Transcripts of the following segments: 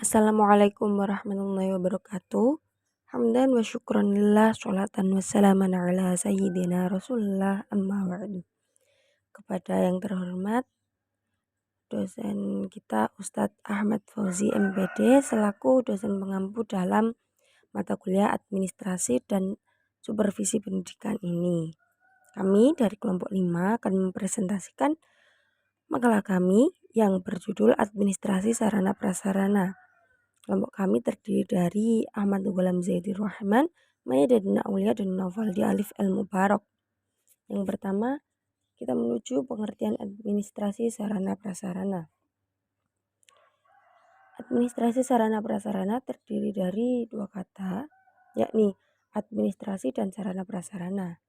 Assalamualaikum warahmatullahi wabarakatuh. Hamdan wa syukran lillah, sholatan wa salaman ala sayyidina rasulullah, amma ba'du. Kepada yang terhormat dosen kita Ustadz Ahmad Fauzi MPD selaku dosen pengampu dalam mata kuliah administrasi dan supervisi pendidikan ini. Kami dari kelompok 5 akan mempresentasikan makalah kami yang berjudul Administrasi Sarana Prasarana. Kelompok kami terdiri dari Ahmad Ghulam Zaidir Rahman, Maya Dadina Aulia, dan Nawfaldi Alif El Mubarak. Yang pertama, kita menuju pengertian administrasi sarana prasarana. Administrasi sarana prasarana terdiri dari dua kata, yakni administrasi dan sarana prasarana.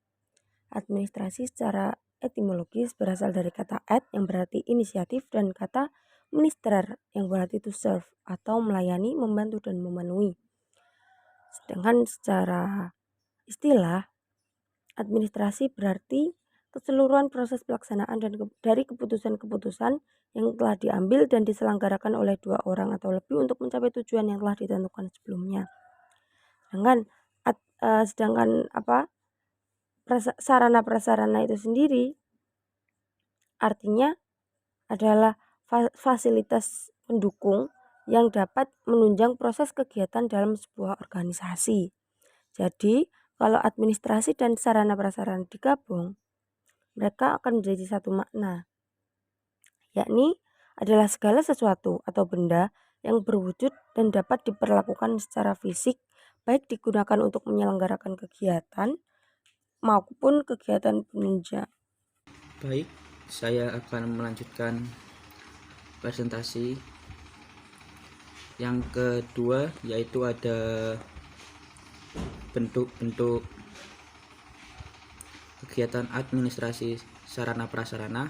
Administrasi secara etimologis berasal dari kata ad yang berarti inisiatif dan kata minister yang berarti to serve atau melayani, membantu, dan memenuhi. Sedangkan secara istilah, administrasi berarti keseluruhan proses pelaksanaan dan dari keputusan-keputusan yang telah diambil dan diselenggarakan oleh dua orang atau lebih untuk mencapai tujuan yang telah ditentukan sebelumnya. Sedangkan sarana prasarana itu sendiri artinya adalah fasilitas pendukung yang dapat menunjang proses kegiatan dalam sebuah organisasi. Jadi, kalau administrasi dan sarana prasarana digabung, mereka akan menjadi satu makna, yakni adalah segala sesuatu atau benda yang berwujud dan dapat diperlakukan secara fisik, baik digunakan untuk menyelenggarakan kegiatan maupun kegiatan penunjang. Baik, saya akan melanjutkan presentasi yang kedua, yaitu ada bentuk-bentuk kegiatan administrasi sarana prasarana.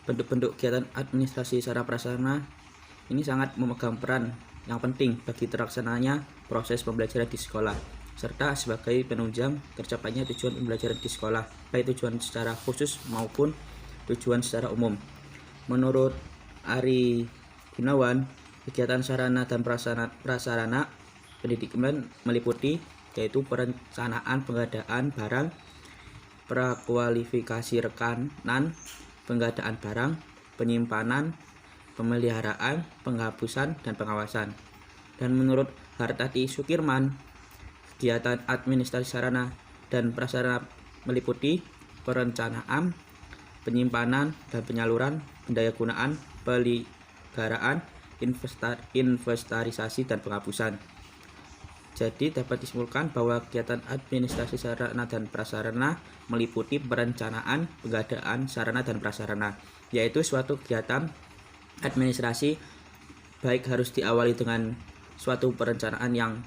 Bentuk-bentuk kegiatan administrasi sarana prasarana ini sangat memegang peran yang penting bagi terlaksananya proses pembelajaran di sekolah, serta sebagai penunjang tercapainya tujuan pembelajaran di sekolah, baik tujuan secara khusus maupun tujuan secara umum. Menurut Ari Gunawan, kegiatan sarana dan prasarana pendidikan meliputi yaitu perencanaan pengadaan barang, prakualifikasi rekanan pengadaan barang, penyimpanan, pemeliharaan, penghapusan, dan pengawasan. Dan menurut Hartati Sukirman, kegiatan administrasi sarana dan prasarana meliputi perencanaan, penyimpanan dan penyaluran, pendayagunaan, peliharaan, inventarisasi, dan penghapusan. Jadi dapat disimpulkan bahwa kegiatan administrasi sarana dan prasarana meliputi perencanaan, pengadaan sarana dan prasarana, yaitu suatu kegiatan administrasi baik harus diawali dengan suatu perencanaan yang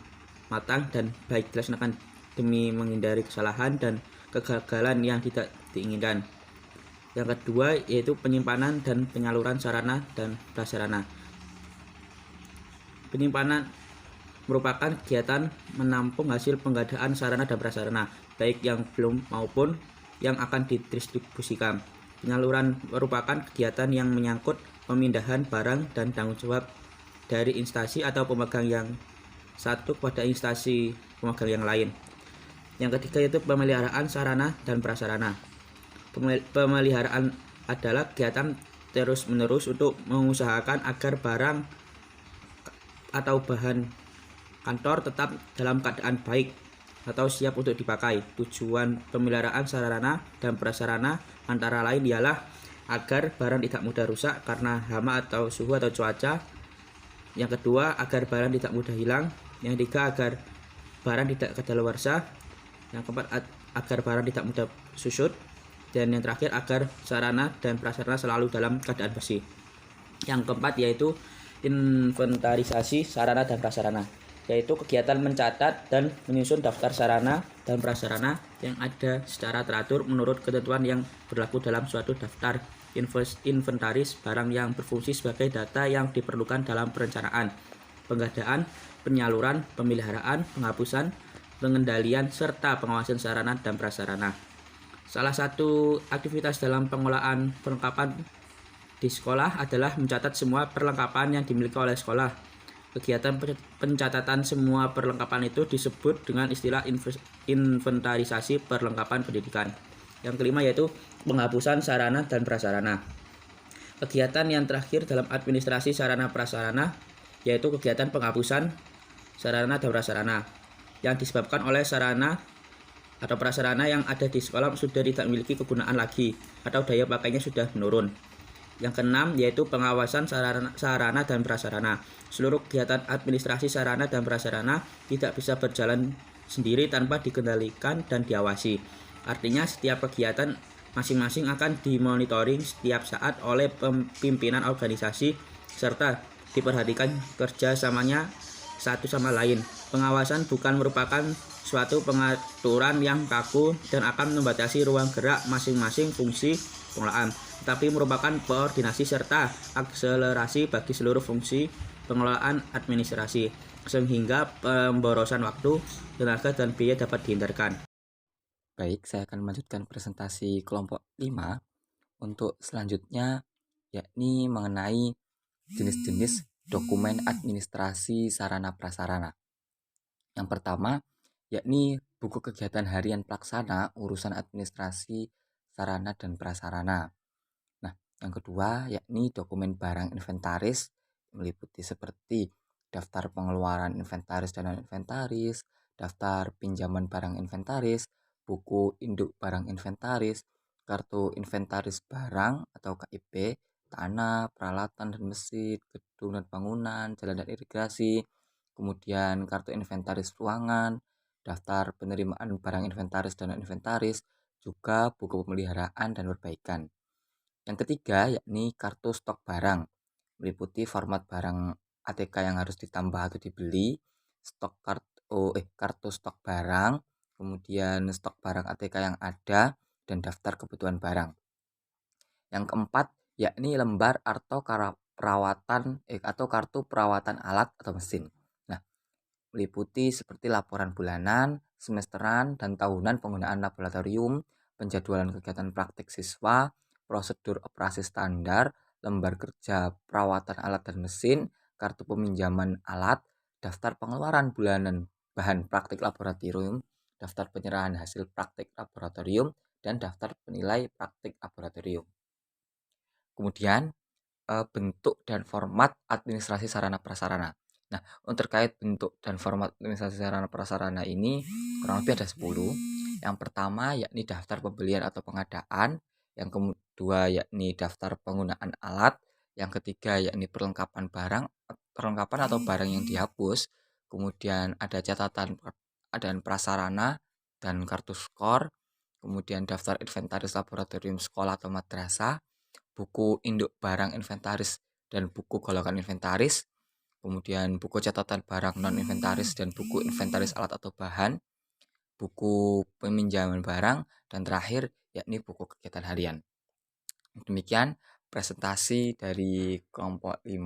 matang dan baik dilaksanakan demi menghindari kesalahan dan kegagalan yang tidak diinginkan. Yang kedua yaitu penyimpanan dan penyaluran sarana dan prasarana. Penyimpanan merupakan kegiatan menampung hasil pengadaan sarana dan prasarana, baik yang belum maupun yang akan didistribusikan. Penyaluran merupakan kegiatan yang menyangkut pemindahan barang dan tanggung jawab dari instansi atau pemegang yang satu kepada instansi pemegang yang lain. Yang ketiga yaitu pemeliharaan sarana dan prasarana. Pemeliharaan adalah kegiatan terus-menerus untuk mengusahakan agar barang atau bahan kantor tetap dalam keadaan baik atau siap untuk dipakai. Tujuan pemeliharaan sarana dan prasarana antara lain ialah agar barang tidak mudah rusak karena hama atau suhu atau cuaca. Yang kedua, agar barang tidak mudah hilang. Yang ketiga, agar barang tidak kadaluarsa. Yang keempat, agar barang tidak mudah susut. Dan yang terakhir, agar sarana dan prasarana selalu dalam keadaan bersih. Yang keempat yaitu inventarisasi sarana dan prasarana, yaitu kegiatan mencatat dan menyusun daftar sarana dan prasarana yang ada secara teratur menurut ketentuan yang berlaku dalam suatu daftar inventaris barang yang berfungsi sebagai data yang diperlukan dalam perencanaan, pengadaan, penyaluran, pemeliharaan, penghapusan, pengendalian, serta pengawasan sarana dan prasarana. Salah satu aktivitas dalam pengolahan perlengkapan di sekolah adalah mencatat semua perlengkapan yang dimiliki oleh sekolah. Kegiatan pencatatan semua perlengkapan itu disebut dengan istilah inventarisasi perlengkapan pendidikan. Yang kelima yaitu penghapusan sarana dan prasarana. Kegiatan yang terakhir dalam administrasi sarana prasarana yaitu kegiatan penghapusan sarana dan prasarana yang disebabkan oleh sarana atau prasarana yang ada di sekolah sudah tidak memiliki kegunaan lagi atau daya pakainya sudah menurun. Yang keenam yaitu pengawasan sarana dan prasarana. Seluruh kegiatan administrasi sarana dan prasarana tidak bisa berjalan sendiri tanpa dikendalikan dan diawasi. Artinya setiap kegiatan masing-masing akan dimonitoring setiap saat oleh pimpinan organisasi serta diperhatikan kerjasamanya satu sama lain. Pengawasan bukan merupakan suatu pengaturan yang kaku dan akan membatasi ruang gerak masing-masing fungsi pengelolaan, tetapi merupakan koordinasi serta akselerasi bagi seluruh fungsi pengelolaan administrasi, sehingga pemborosan waktu, tenaga, dan biaya dapat dihindarkan. Baik, saya akan melanjutkan presentasi kelompok 5 untuk selanjutnya, yakni mengenai jenis-jenis dokumen administrasi sarana prasarana. Yang pertama, yakni buku kegiatan harian pelaksana urusan administrasi sarana dan prasarana. Nah, yang kedua, yakni dokumen barang inventaris meliputi seperti daftar pengeluaran inventaris dan non-inventaris, daftar pinjaman barang inventaris, buku induk barang inventaris, kartu inventaris barang atau KIP, tanah, peralatan dan mesin, gedung dan bangunan, jalan dan irigasi, kemudian kartu inventaris ruangan, daftar penerimaan barang inventaris dan non-inventaris, juga buku pemeliharaan dan perbaikan. Yang ketiga yakni kartu stok barang, meliputi format barang ATK yang harus ditambah atau dibeli, kartu stok barang, kemudian stok barang ATK yang ada, dan daftar kebutuhan barang. Yang keempat yakni lembar atau kartu perawatan alat atau mesin. Nah, meliputi seperti laporan bulanan, semesteran, dan tahunan penggunaan laboratorium, penjadwalan kegiatan praktik siswa, prosedur operasi standar, lembar kerja perawatan alat dan mesin, kartu peminjaman alat, daftar pengeluaran bulanan bahan praktik laboratorium, daftar penyerahan hasil praktik laboratorium, dan daftar penilai praktik laboratorium. Kemudian bentuk dan format administrasi sarana prasarana. Nah, untuk terkait bentuk dan format administrasi sarana prasarana ini kurang lebih ada 10. Yang pertama yakni daftar pembelian atau pengadaan, yang kedua yakni daftar penggunaan alat, yang ketiga yakni perlengkapan atau barang yang dihapus, kemudian ada catatan keadaan prasarana dan kartu skor, kemudian daftar inventaris laboratorium sekolah atau madrasah, buku induk barang inventaris dan buku golongan inventaris, kemudian buku catatan barang non-inventaris dan buku inventaris alat atau bahan, buku peminjaman barang, dan terakhir yakni buku kegiatan harian. Demikian presentasi dari kelompok 5.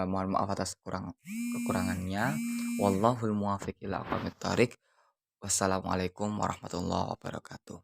Mohon maaf atas kekurangannya. Wallahul muwaffiq ila aqwamit thoriq. Wassalamualaikum warahmatullahi wabarakatuh.